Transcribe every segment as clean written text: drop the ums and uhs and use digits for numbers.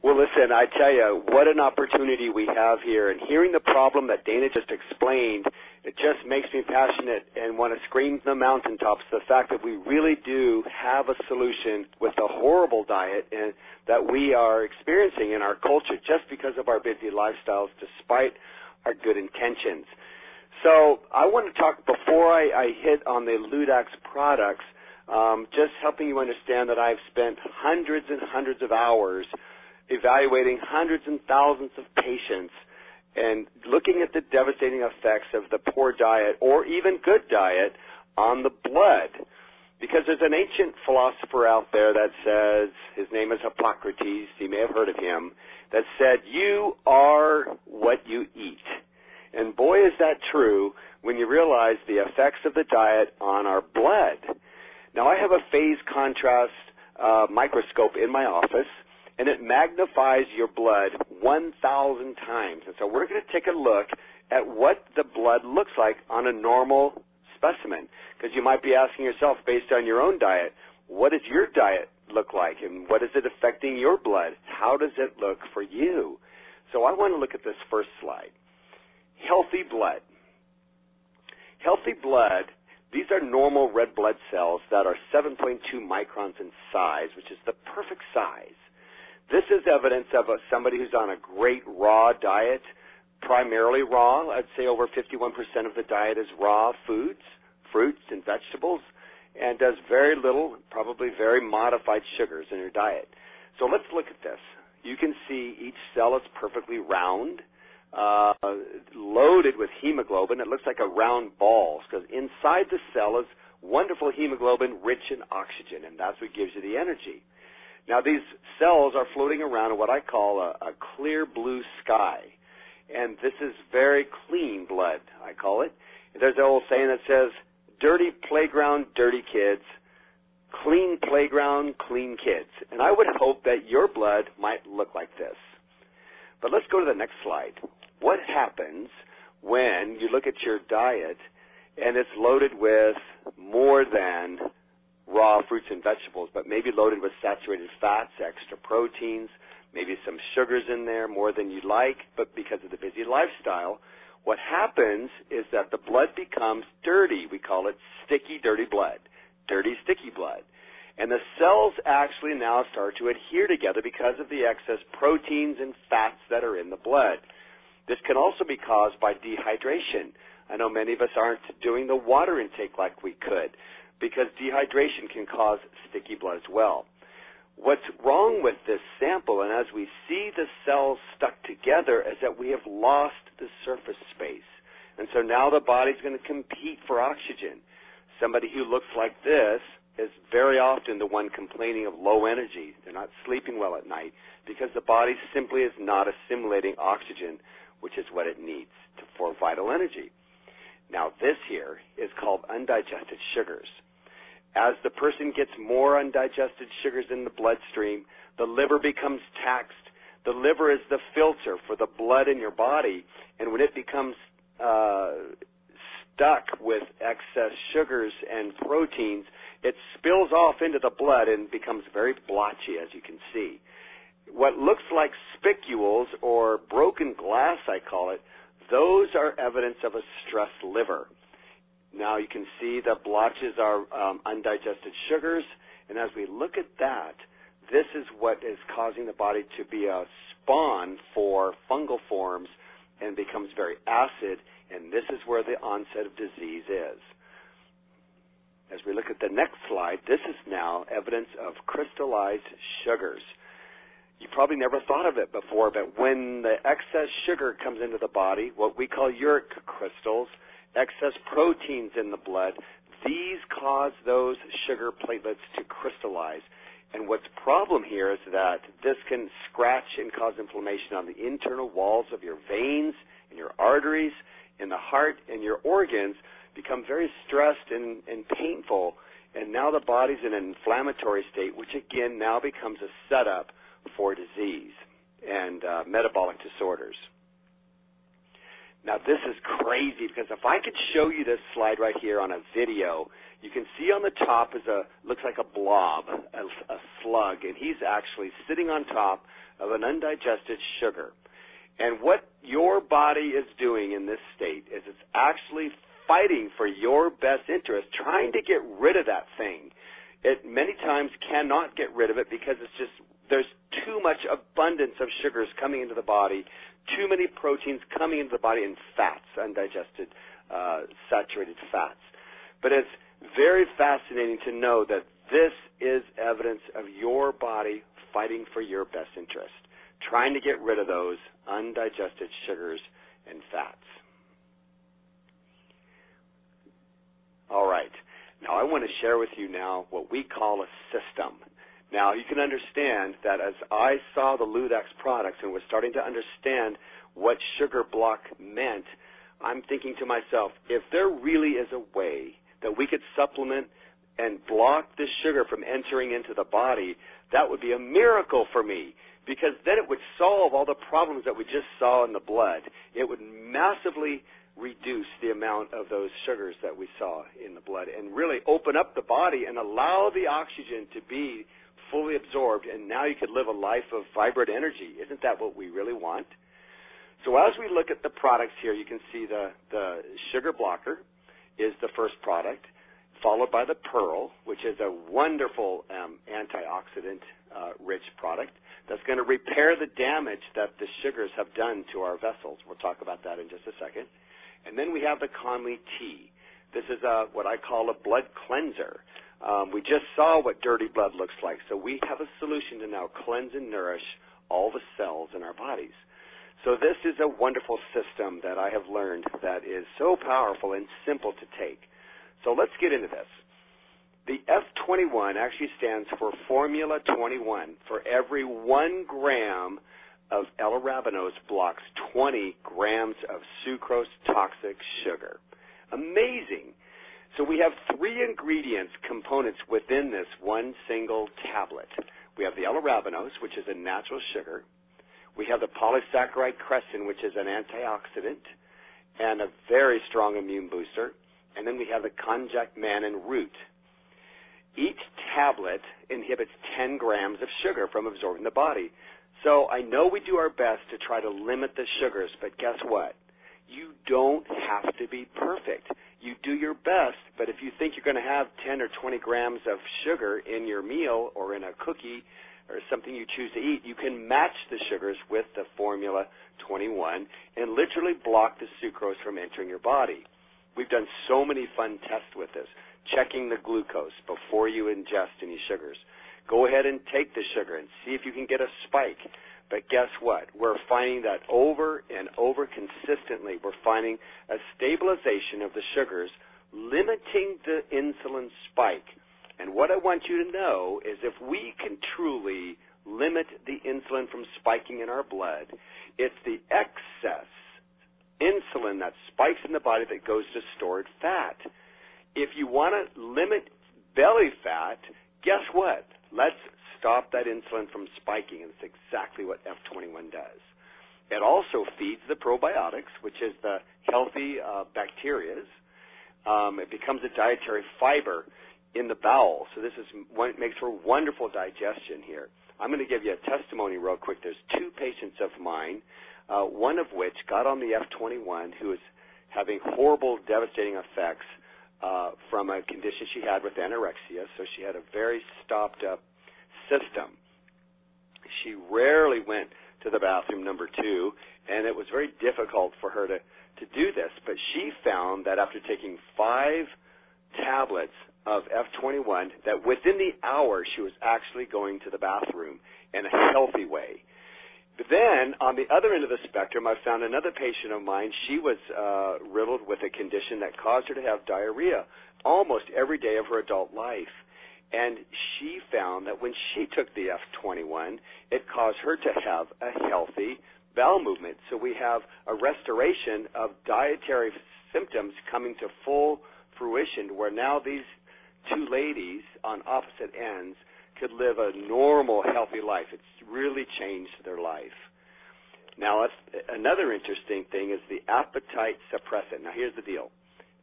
Well, listen, I tell you, what an opportunity we have here. And hearing the problem that Dana just explained, it just makes me passionate and want to scream from the mountaintops the fact that we really do have a solution with the horrible diet and that we are experiencing in our culture just because of our busy lifestyles despite our good intentions. So I want to talk, before I hit on the Ludax products, just helping you understand that I've spent hundreds and hundreds of hours evaluating hundreds and thousands of patients and looking at the devastating effects of the poor diet or even good diet on the blood. Because there's an ancient philosopher out there that says, his name is Hippocrates, you may have heard of him, that said, you are what you eat. And boy, is that true when you realize the effects of the diet on our blood. Now, I have a phase contrast microscope in my office, and it magnifies your blood 1,000 times. And so we're going to take a look at what the blood looks like on a normal specimen. Because you might be asking yourself, based on your own diet, what does your diet look like, and what is it affecting your blood? How does it look for you? So I want to look at this first slide. Healthy blood. Healthy blood, these are normal red blood cells that are 7.2 microns in size, which is the perfect size. This is evidence of somebody who's on a great raw diet, primarily raw. I'd say over 51% of the diet is raw foods, fruits and vegetables, and does very little, probably very modified sugars in your diet. So let's look at this. You can see each cell is perfectly round, loaded with hemoglobin. It looks like a round ball because inside the cell is wonderful hemoglobin rich in oxygen, and that's what gives you the energy. Now, these cells are floating around in what I call a clear blue sky, and this is very clean blood, I call it. There's an old saying that says, dirty playground, dirty kids, clean playground, clean kids. And I would hope that your blood might look like this. But let's go to the next slide. What happens when you look at your diet and it's loaded with more than raw fruits and vegetables, but maybe loaded with saturated fats, extra proteins, maybe some sugars in there, more than you'd like, but because of the busy lifestyle, what happens is that the blood becomes dirty. We call it sticky, dirty blood, dirty, sticky blood. And the cells actually now start to adhere together because of the excess proteins and fats that are in the blood. This can also be caused by dehydration. I know many of us aren't doing the water intake like we could, because dehydration can cause sticky blood as well. What's wrong with this sample, and as we see the cells stuck together, is that we have lost the surface space. And so now the body's going to compete for oxygen. Somebody who looks like this is very often the one complaining of low energy. They're not sleeping well at night because the body simply is not assimilating oxygen, which is what it needs for vital energy. Now, this here is called undigested sugars. As the person gets more undigested sugars in the bloodstream, the liver becomes taxed. The liver is the filter for the blood in your body, and when it becomes stuck with excess sugars and proteins, it spills off into the blood and becomes very blotchy, as you can see. What looks like spicules or broken glass, I call it, those are evidence of a stressed liver. Now you can see the blotches are undigested sugars, and as we look at that, this is what is causing the body to be a spawn for fungal forms and becomes very acid, and this is where the onset of disease is. As we look at the next slide, this is now evidence of crystallized sugars. You probably never thought of it before, but when the excess sugar comes into the body, what we call uric crystals, excess proteins in the blood, these cause those sugar platelets to crystallize. And what's the problem here is that this can scratch and cause inflammation on the internal walls of your veins, and your arteries, in the heart, and your organs become very stressed and painful. And now the body's in an inflammatory state, which again now becomes a setup for disease and metabolic disorders. Now, this is crazy because if I could show you this slide right here on a video, you can see on the top is looks like a blob, a slug, and he's actually sitting on top of an undigested sugar. And what your body is doing in this state is it's actually fighting for your best interest, trying to get rid of that thing. It many times cannot get rid of it because there's too much abundance of sugars coming into the body, too many proteins coming into the body, and fats, undigested, saturated fats. But it's very fascinating to know that this is evidence of your body fighting for your best interest, trying to get rid of those undigested sugars and fats. All right. Now I want to share with you now what we call a system. Now you can understand that as I saw the Ludex products and was starting to understand what sugar block meant, I'm thinking to myself, if there really is a way that we could supplement and block this sugar from entering into the body, that would be a miracle for me, because then it would solve all the problems that we just saw in the blood. It would massively reduce the amount of those sugars that we saw in the blood and really open up the body and allow the oxygen to be fully absorbed, and now you could live a life of vibrant energy. Isn't that what we really want? So as we look at the products here, you can see the sugar blocker is the first product, followed by the Pearl, which is a wonderful antioxidant-rich product that's going to repair the damage that the sugars have done to our vessels. We'll talk about that in just a second. And then we have the Conley Tea. This is what I call a blood cleanser. We just saw what dirty blood looks like, so we have a solution to now cleanse and nourish all the cells in our bodies. So this is a wonderful system that I have learned that is so powerful and simple to take. So let's get into this. The F21 actually stands for Formula 21. For every 1 gram of L-arabinose blocks 20 grams of sucrose toxic sugar. Amazing. So we have 3 ingredients, components within this one single tablet. We have the L-arabinose, which is a natural sugar. We have the polysaccharide crescin, which is an antioxidant and a very strong immune booster. And then we have the konjac mannan root. Each tablet inhibits 10 grams of sugar from absorbing the body. So I know we do our best to try to limit the sugars, but guess what? You don't have to be perfect. You do your best, but if you think you're going to have 10 or 20 grams of sugar in your meal or in a cookie or something you choose to eat, you can match the sugars with the Formula 21 and literally block the sucrose from entering your body. We've done so many fun tests with this, checking the glucose before you ingest any sugars. Go ahead and take the sugar and see if you can get a spike. But guess what? We're finding that over and over consistently, we're finding a stabilization of the sugars, limiting the insulin spike. And what I want you to know is if we can truly limit the insulin from spiking in our blood, it's the excess insulin that spikes in the body that goes to stored fat. If you want to limit belly fat, guess what? Let's stop that insulin from spiking, and it's exactly what F21 does. It also feeds the probiotics, which is the healthy bacteria. It becomes a dietary fiber in the bowel, so this is what makes for wonderful digestion here. I'm going to give you a testimony real quick. There's 2 patients of mine, one of which got on the F21 who is having horrible, devastating effects from a condition she had with anorexia, so she had a very stopped-up system. She rarely went to the bathroom, number 2, and it was very difficult for her to do this, but she found that after taking 5 tablets of F21, that within the hour she was actually going to the bathroom in a healthy way. But then, on the other end of the spectrum, I found another patient of mine. She was riddled with a condition that caused her to have diarrhea almost every day of her adult life. And she found that when she took the F21, it caused her to have a healthy bowel movement. So we have a restoration of dietary symptoms coming to full fruition, where now these 2 ladies on opposite ends could live a normal, healthy life. It's really changed their life. Now, another interesting thing is the appetite suppressant. Now, here's the deal.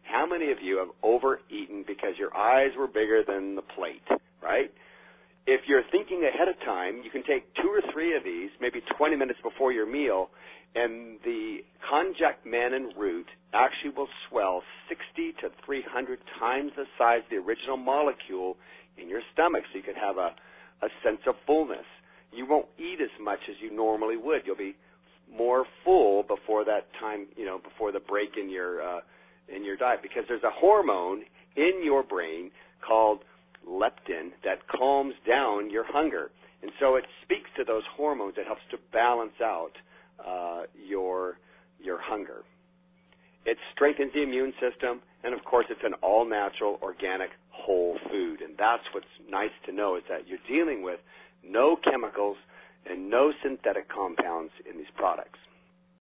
How many of you have overeaten because your eyes were bigger than the plate, right? if you're thinking ahead of time, you can take 2 or 3 of these, maybe 20 minutes before your meal, and the konjac mannan root actually will swell 60 to 300 times the size of the original molecule in your stomach, so you can have a sense of fullness. You won't eat as much as you normally would. You'll be more full before that time, before the break in your diet, because there's a hormone in your brain called leptin that calms down your hunger. And so it speaks to those hormones. It helps to balance out your hunger. It strengthens the immune system, and of course it's an all-natural, organic, whole food. And that's what's nice to know, is that you're dealing with no chemicals and no synthetic compounds in these products.